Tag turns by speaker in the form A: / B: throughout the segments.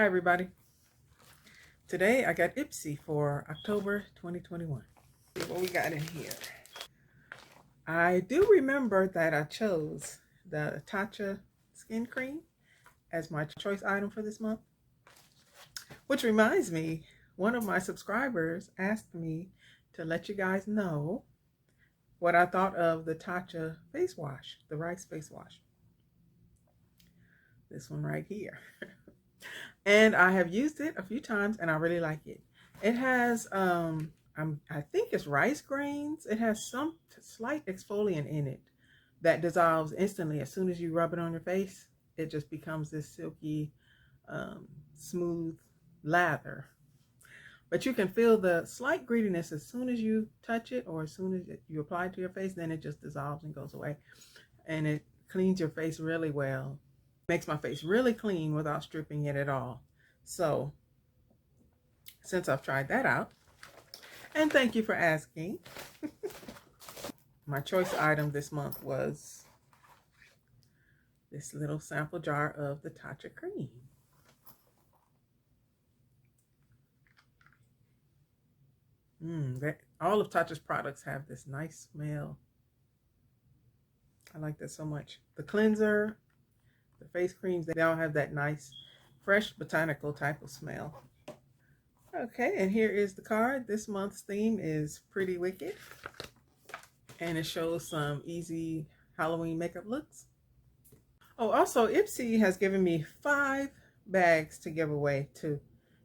A: everybody. Today I got Ipsy for October 2021. See what we got in here. I do remember that I chose the Tatcha skin cream as my choice item for this month. Which reminds me, one of my subscribers asked me to let you guys know what I thought of the Tatcha face wash, the rice face wash. This one right here. And I have used it a few times and I really like it. It has, I think it's rice grains. It has some slight exfoliant in it that dissolves instantly. As soon as you rub it on your face, it just becomes this silky, smooth lather. But you can feel the slight grittiness as soon as you touch it or as soon as you apply it to your face, then it just dissolves and goes away. And it cleans your face really well. Makes my face really clean without stripping it at all. So, since I've tried that out, and thank you for asking, my choice item this month was this little sample jar of the Tatcha cream. All of Tatcha's products have this nice smell. I like that so much. The cleanser, the face creams, they all have that nice, fresh, botanical type of smell. Okay, and here is the card. This month's theme is Pretty Wicked. And it shows some easy Halloween makeup looks. Oh, also, Ipsy has given me 5 bags to give away to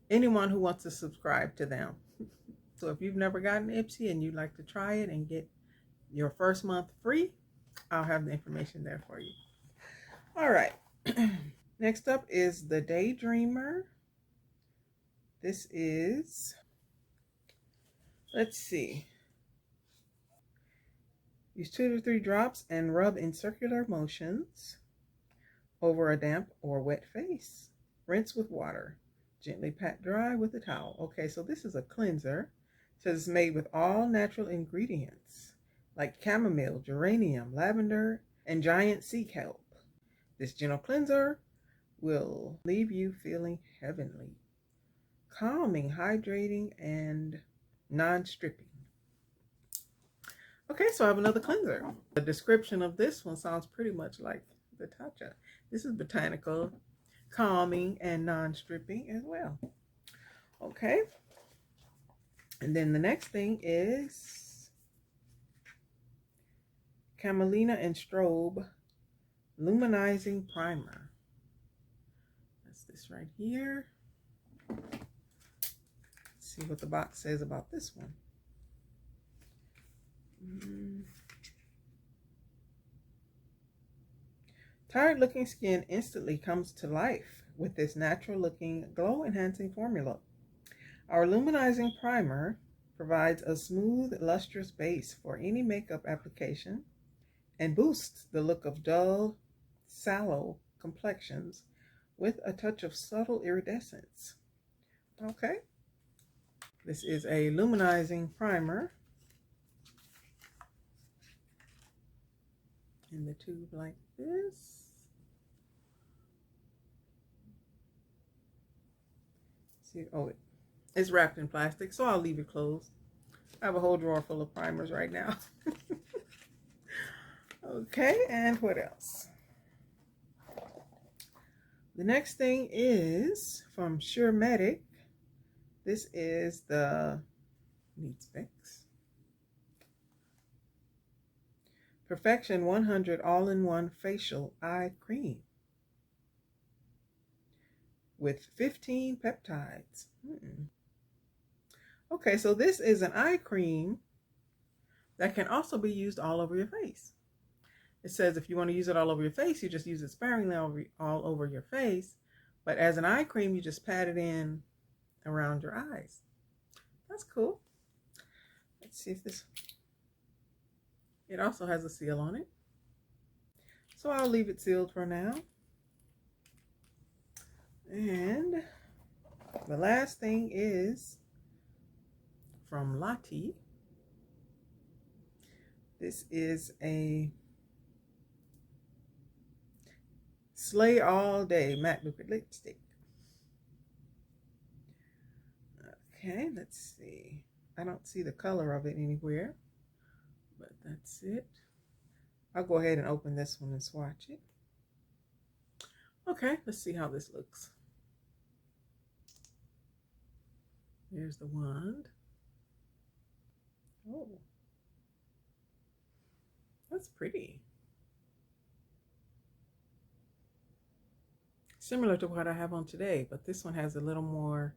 A: anyone who wants to subscribe to them. So if you've never gotten Ipsy and you'd like to try it and get your first month free, I'll have the information there for you. All right. Next up is the Daydreamer. This is, let's see. Use 2 to 3 drops and rub in circular motions over a damp or wet face. Rinse with water. Gently pat dry with a towel. Okay, so this is a cleanser. It says it's made with all natural ingredients like chamomile, geranium, lavender, and giant sea kelp. This gentle cleanser will leave you feeling heavenly, calming, hydrating, and non-stripping. Okay, so I have another cleanser. The description of this one sounds pretty much like the Tatcha. This is botanical, calming, and non-stripping as well. Okay. And then the next thing is Camelina and Strobe Luminizing Primer. That's this right here. Let's see what the box says about this one. Tired looking skin instantly comes to life with this natural looking glow enhancing formula. Our Luminizing Primer provides a smooth, lustrous base for any makeup application and boosts the look of dull, sallow complexions with a touch of subtle iridescence. Okay. This is a Luminizing Primer in the tube like this. See, oh, it's wrapped in plastic, so I'll leave it closed. I have a whole drawer full of primers right now. Okay, and what else? The next thing is from Surematic. This is the Neat Specs Perfection 100 All-in-One Facial Eye Cream with 15 peptides. Okay, so this is an eye cream that can also be used all over your face. It says if you want to use it all over your face, you just use it sparingly all over your face. But as an eye cream, you just pat it in around your eyes. That's cool. Let's see if this... It also has a seal on it. So I'll leave it sealed for now. And the last thing is from Lottie. This is a Slay All Day Matte Liquid Lipstick. Okay, let's see. I don't see the color of it anywhere, but that's it. I'll go ahead and open this one and swatch it. Okay, let's see how this looks. Here's the wand. Oh, that's pretty. Similar to what I have on today, but this one has a little more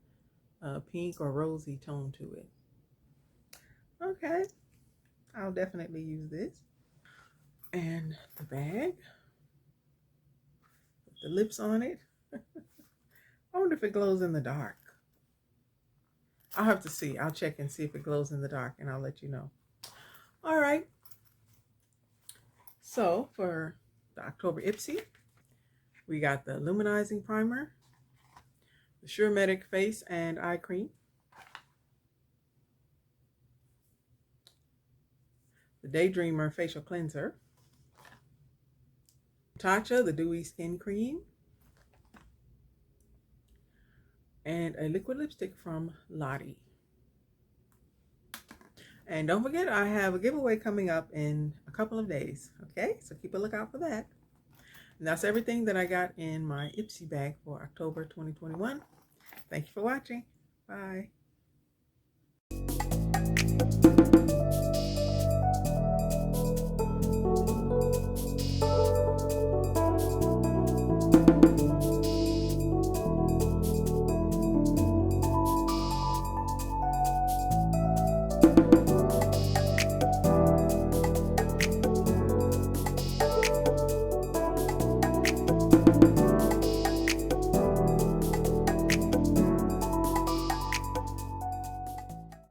A: pink or rosy tone to it. Okay, I'll definitely use this. And the bag, with the lips on it. I wonder if it glows in the dark. I'll have to see. I'll check and see if it glows in the dark, and I'll let you know. All right. So for the October Ipsy, we got the Luminizing Primer, the Surematic Face and Eye Cream, the Daydreamer Facial Cleanser, Tatcha, the Dewy Skin Cream, and a liquid lipstick from Lottie. And don't forget, I have a giveaway coming up in a couple of days. Okay, so keep a lookout for that. And that's everything that I got in my Ipsy bag for October 2021. Thank you for watching. Bye.